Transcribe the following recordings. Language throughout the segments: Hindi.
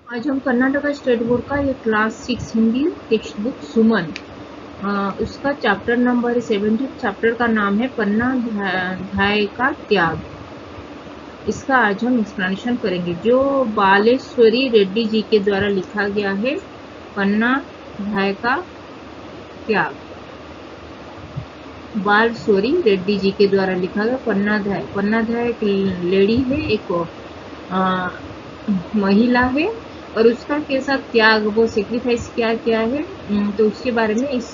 आज हम कर्नाटका स्टेट बोर्ड का ये क्लास 6 हिंदी टेक्स्ट बुक सुमन, उसका चैप्टर नंबर 17। चैप्टर का नाम है पन्ना ध्याय का त्याग। इसका आज हम एक्सप्लेनेशन करेंगे, जो बालेश्वरी रेड्डी जी के द्वारा लिखा गया है। पन्ना ध्याय का त्याग, बालेश्वरी रेड्डी जी के द्वारा लिखा गया पन्ना ध्याय एक लेडी है, एक महिला है, और उसका कैसा त्याग, वो सेक्रीफाइस क्या क्या है, तो उसके बारे में इस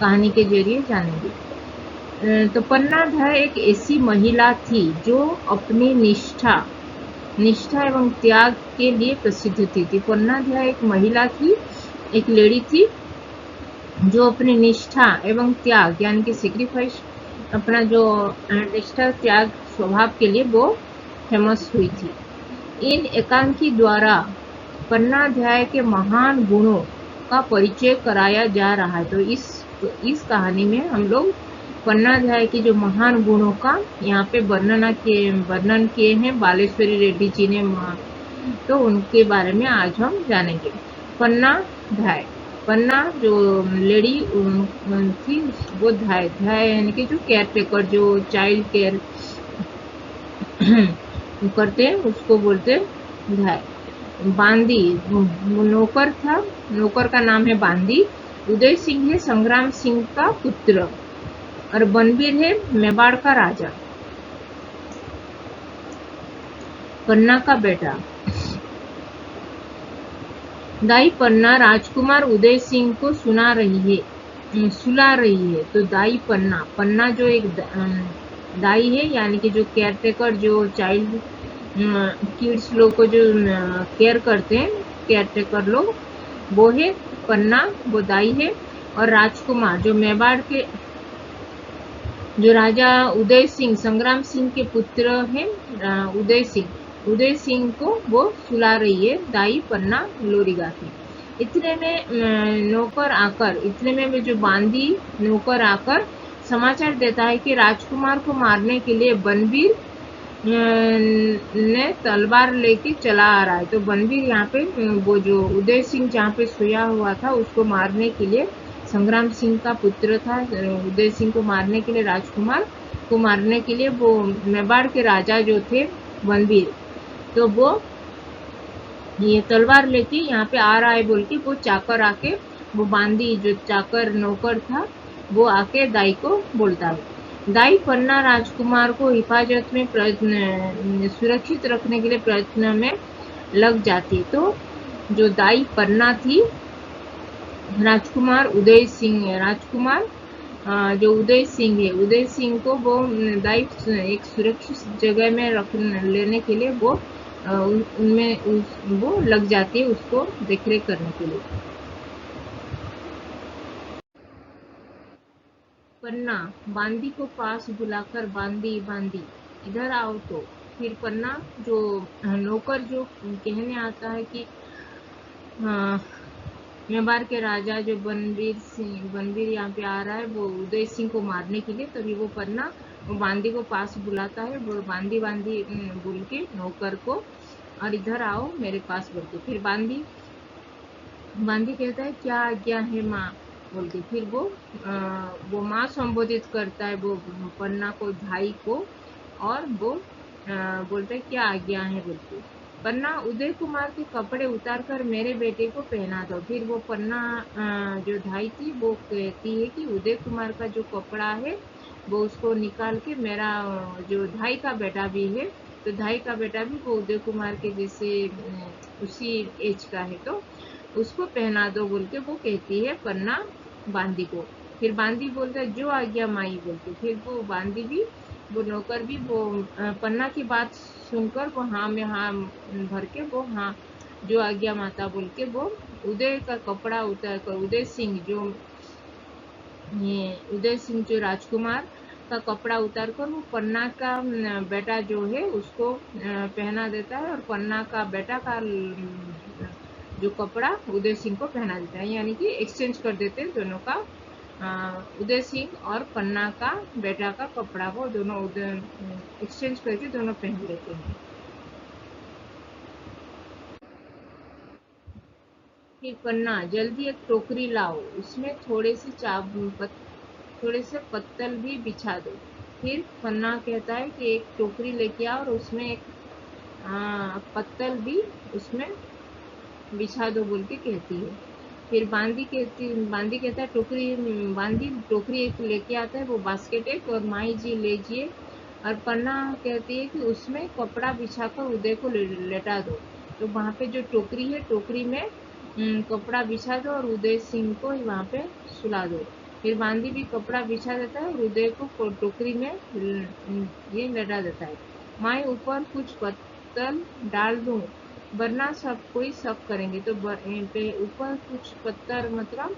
कहानी के जरिए जानेंगे। तो पन्ना धा एक ऐसी महिला थी जो अपनी निष्ठा एवं त्याग के लिए प्रसिद्ध थी। पन्ना धा एक महिला थी, एक लेडी थी, जो अपनी निष्ठा एवं त्याग यानी कि सेक्रीफाइस, अपना जो निष्ठा त्याग स्वभाव के लिए वो फेमस हुई थी। इन एकांकी द्वारा पन्ना ध्याय के महान गुणों का परिचय कराया जा रहा है। तो इस कहानी में हम लोग पन्ना ध्याय के जो महान गुणों का यहाँ पे वर्णन किए हैं बालेश्वरी रेड्डी जी ने, तो उनके बारे में आज हम जानेंगे। पन्ना ध्याय, पन्ना जो लेडी थी, वो ध्याय यानी कि जो केयर टेकर, जो चाइल्ड केयर करते हैं उसको बोलते ध्याय। बांदी नौकर था, नौकर का नाम है बांदी। उदय सिंह है संग्राम सिंह का पुत्र, और बनबीर है मेवाड़ का राजा, पन्ना का बेटा। दाई पन्ना राजकुमार उदय सिंह को सुला रही है। तो दाई पन्ना जो एक दाई है, यानी कि जो केयर टेकर, जो चाइल्ड किड्स लोग को जो केयर करते हैं, केयर टेकर लोग, वो है पन्ना, वो दाई है। और राजकुमार जो मेवाड़ के जो राजा उदय सिंह, संग्राम सिंह के पुत्र हैं, उदय सिंह को वो सुला रही है, दाई पन्ना लोरी गाती। इतने में जो बांदी नौकर आकर समाचार देता है कि राजकुमार को मारने के लिए बनबीर ने तलवार लेके चला आ रहा है। तो बनबीर यहाँ पे वो जो उदय सिंह जहाँ पे सोया हुआ था उसको मारने के लिए, संग्राम सिंह का पुत्र था, उदय सिंह को मारने के लिए, राजकुमार को मारने के लिए वो मेवाड़ के राजा जो थे बनबीर, तो वो ये तलवार लेके यहाँ पे आ रहा है बोल के वो चाकर आके, वो बांदी जो चाकर नौकर था, वो आके दाई को बोलता है। दाई पन्ना राजकुमार को हिफाजत में सुरक्षित रखने के लिए प्रयत्न में लग जाती। तो जो दाई पन्ना थी, राजकुमार जो उदय सिंह है, उदय सिंह को वो दाई एक सुरक्षित जगह में लेने के लिए वो वो लग जाती है उसको देखरेख करने के लिए। पन्ना बांदी को पास बुलाकर, बांदी इधर आओ। तो फिर पन्ना जो नौकर जो कहने आता है कि मेवाड़ के राजा जो बनबीर यहाँ पे आ रहा है वो उदय सिंह को मारने के लिए, तभी वो पन्ना वो बांदी को पास बुलाता है, वो बांदी बोल के नौकर को, और इधर आओ मेरे पास बोल के। फिर बांदी कहता है क्या आज्ञा है माँ बोल के। फिर वो माँ संबोधित करता है वो पन्ना को, भाई को, और वो बोलता है क्या आज्ञा है बोल के। पन्ना उदय कुमार के कपड़े उतारकर मेरे बेटे को पहना दो। फिर वो पन्ना जो धाई थी वो कहती है कि उदय कुमार का जो कपड़ा है वो उसको निकाल के, मेरा जो धाई का बेटा भी है, तो धाई का बेटा भी वो उदय कुमार के जैसे उसी एज का है, तो उसको पहना दो बोल के वो कहती है पन्ना बांदी को। फिर बांदी बोलता है जो आज्ञा माई बोलते। फिर वो बांदी भी, वो नौकर भी, वो पन्ना की बात सुनकर वो हाँ में हाँ भर के वो हाँ जो आज्ञा माता बोल के वो उदय का कपड़ा उतार कर, उदय सिंह जो राजकुमार का कपड़ा उतार कर वो पन्ना का बेटा जो है उसको पहना देता है, और पन्ना का बेटा का जो कपड़ा उदय सिंह को पहना देता है, यानी कि एक्सचेंज कर देते हैं दोनों का। उदय सिंह और पन्ना का बेटा का कपड़ा वो दोनों एक्सचेंज करके दोनों पहन लेते हैं। फिर पन्ना, जल्दी एक टोकरी लाओ, उसमें थोड़े से पत्तल भी बिछा दो। फिर पन्ना कहता है कि एक टोकरी लेके आओ और उसमें एक पत्तल भी उसमें बिछा दो बोल के कहती है। फिर बांदी कहता है बांदी टोकरी एक लेके आता है, वो बास्केट एक, और माई जी लीजिए। और पन्ना कहती है कि उसमें कपड़ा बिछाकर उदय को लेटा दो। तो वहाँ पे जो टोकरी है, टोकरी में कपड़ा बिछा दो और उदय सिंह को वहाँ पे सुला दो। फिर बांदी भी कपड़ा बिछा देता है और उदय को टोकरी में ये लेटा देता है। माई ऊपर कुछ पत्तल डाल दूं, वरना सब कोई शक करेंगे। तो ऊपर कुछ पत्थर मतलब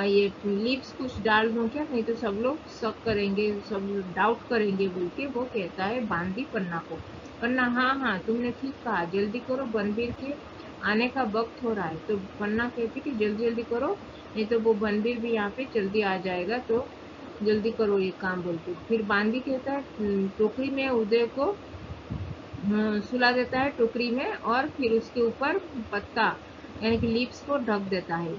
ये लीव्स कुछ डाल दूं क्या, नहीं तो सब लोग शक करेंगे, सब डाउट करेंगे बोल के वो कहता है बांदी पन्ना को। पन्ना, हाँ हाँ तुमने ठीक कहा, जल्दी करो, बनबीर के आने का वक्त हो रहा है। तो पन्ना कहती कि जल्दी जल्दी करो, नहीं तो वो बनबीर भी यहाँ पे जल्दी आ जाएगा, तो जल्दी करो ये काम बोल के। फिर बांदी कहता है टोकरी में उदय को सुला देता है टोकरी में, और फिर उसके ऊपर पत्ता यानी कि लीव्स को ढक देता है।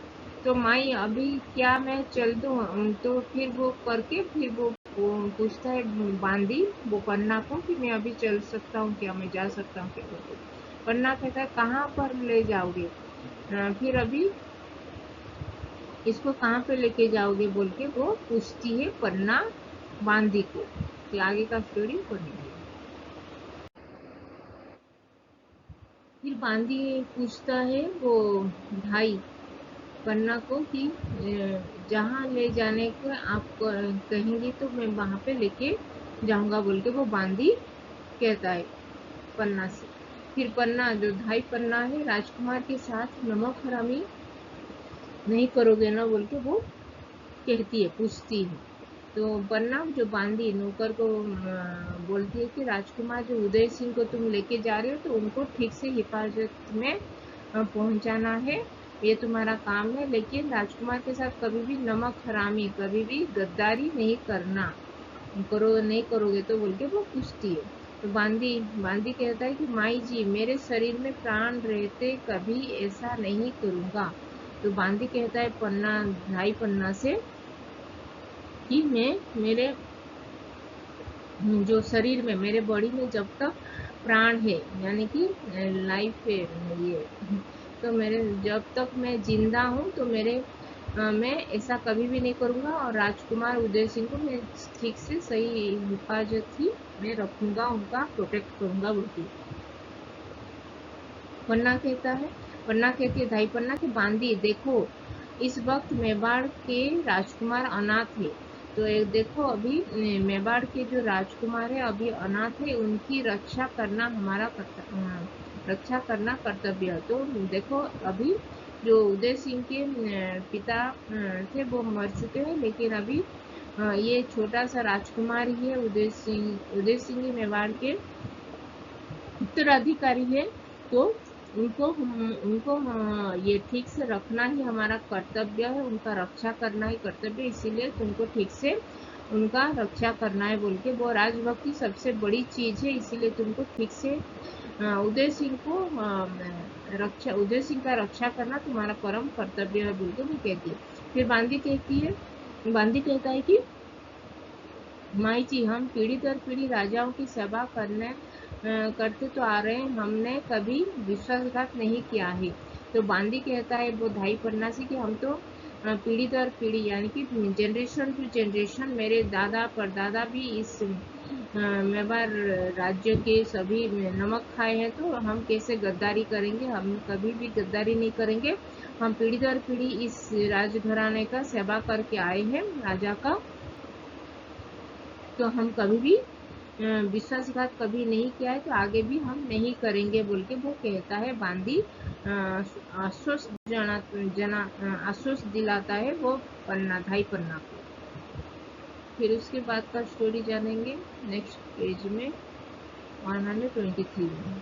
तो माई, अभी क्या मैं चल दूं? तो फिर वो करके फिर वो पूछता है बांदी वो पन्ना को कि मैं अभी चल सकता हूँ क्या, मैं जा सकता हूँ क्या करके। पन्ना कहता है कहाँ पर ले जाओगे? फिर अभी इसको कहाँ पे लेके जाओगे बोल के वो पूछती है पन्ना बांदी को। फिर आगे का स्टोरी पढ़ेंगे। फिर बांदी पूछता है वो भाई पन्ना को कि जहाँ ले जाने को आप कहेंगी तो मैं वहाँ पे लेके जाऊंगा बोल के वो बांदी कहता है पन्ना से। फिर पन्ना, जो भाई पन्ना है, राजकुमार के साथ नमक हरामी नहीं करोगे ना बोल के वो कहती है, पूछती है। तो पन्ना जो बांदी नौकर को बोलती है कि राजकुमार जो उदय सिंह को तुम लेके जा रहे हो तो उनको ठीक से हिफाजत में पहुंचाना है, ये तुम्हारा काम है। लेकिन राजकुमार के साथ कभी भी नमक हरामी, कभी भी गद्दारी नहीं करोगे तो बोल के वो पूछती है। तो बांदी बांदी कहता है कि माई जी, मेरे शरीर में प्राण रहते कभी ऐसा नहीं करूंगा। तो बांदी कहता है पन्ना, भाई पन्ना से कि मैं मेरे जो शरीर में, मेरे बॉडी में जब तक प्राण है यानी कि लाइफ है ये, तो मेरे जब तक मैं जिंदा हूँ तो मैं ऐसा कभी भी नहीं करूँगा, और राजकुमार उदय सिंह को मैं ठीक से सही हिफाजत ही मैं रखूँगा, उनका प्रोटेक्ट करूँगा बोलती है। पन्ना कहता है पन्ना कहती है धाई पन्ना की बांदी देखो, इस वक्त मेवाड़ के राजकुमार अनाथ है। तो एक देखो अभी मेवाड़ के जो राजकुमार है अभी अनाथ है, उनकी रक्षा करना कर्तव्य है। तो देखो अभी जो उदय सिंह के पिता थे वो मर चुके हैं, लेकिन अभी ये छोटा सा राजकुमार ही है, उदय सिंह ही मेवाड़ के उत्तराधिकारी है। तो उनको ये ठीक से रखना ही हमारा कर्तव्य है, उनका रक्षा करना ही कर्तव्य है, इसीलिए तुमको ठीक से उनका रक्षा करना है बोल के। वो राजभक्ति सबसे बड़ी चीज है, इसीलिए तुमको ठीक से उदय सिंह का रक्षा करना तुम्हारा परम कर्तव्य है बोल के वो कहती है। फिर बांदी कहता है कि माई जी, हम पीढ़ी दर पीढ़ी राजाओं की सेवा करते तो आ रहे हैं, हमने कभी विश्वासघात नहीं किया है। तो बांदी कहता है वो धाई पन्ना से कि हम तो पीढ़ी दर पीढ़ी यानी कि जनरेशन टू जनरेशन, मेरे दादा परदादा भी इस मेवाड़ राज्य के सभी नमक खाए हैं, तो हम कैसे गद्दारी करेंगे? हम कभी भी गद्दारी नहीं करेंगे। हम पीढ़ी दर पीढ़ी इस राजघराने का सेवा करके आए हैं, राजा का, तो हम कभी भी विश्वासघात कभी नहीं किया है, तो आगे भी हम नहीं करेंगे बोल के वो कहता है। बांदी आश्वस्त दिलाता है वो धाई पन्ना को। फिर उसके बाद का स्टोरी जानेंगे नेक्स्ट पेज में 123 में।